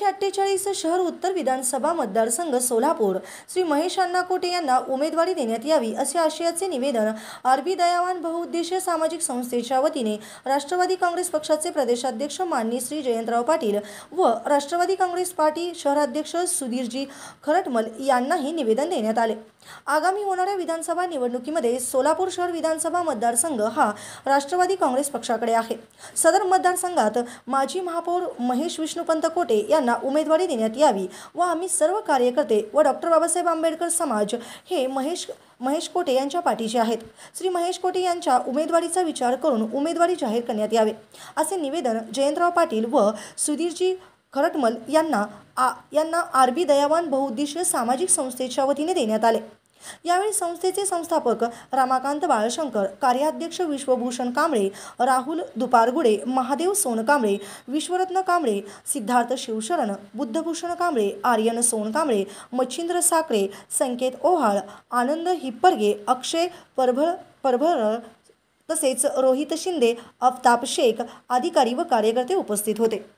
148 शहर उत्तर विधानसभा मतदारसंघ सोलापूर श्री महेश अण्णा कोटे यांना उमेदवारी देण्यात यावी असे आशयाचे निवेदन आरबी दयावान बहुउद्देशीय सामाजिक संस्थेच्या वतीने राष्ट्रवादी काँग्रेस पक्षाचे प्रदेशाध्यक्ष माननीय श्री जयंतराव पाटील व राष्ट्रवादी काँग्रेस पार्टी शहराध्यक्ष सुधीरजी खरटमल यांनाही निवेदन देण्यात आले। आगामी होणाऱ्या विधानसभा निवडणुकीमध्ये सोलापूर शहर विधानसभा मतदारसंघ हा राष्ट्रवादी काँग्रेस पक्षाकडे आहे। सदर मतदारसंघात माजी महापौर महेश विष्णुपंत कोटे यांना उमेदवारी देण्यात यावी व आम्ही सर्व कार्यकर्ते व डॉक्टर बाबासाहेब आंबेडकर समाज हे महेश कोटे यांच्या पाठीचे आहेत। श्री महेश कोटे यांच्या उमेदवारीचा विचार करून उमेदवारी जाहीर करण्यात यावे असे निवेदन जयंतराव पाटील व सुधीरजी खरटमल यांना आरबी दयावान बहुउद्देशीय सामाजिक संस्थेच्या वतीने देण्यात आले। यावेळी संस्थेचे संस्थापक रामाकांत बाळशंकर, कार्याध्यक्ष विश्वभूषण कांबळे, राहुल दुपारगुडे, महादेव सोनकांबळे, विश्वरत्न कांबळे, सिद्धार्थ शिवशरण, बुद्धभूषण कांबळे, आर्यन सोनकांबळे, मच्छिंद्र साखरे, संकेत ओहाळ, आनंद हिप्परगे, अक्षय परभर तसेच रोहित शिंदे, अफ्ताब शेख, अधिकारी व कार्यकर्ते उपस्थित होते।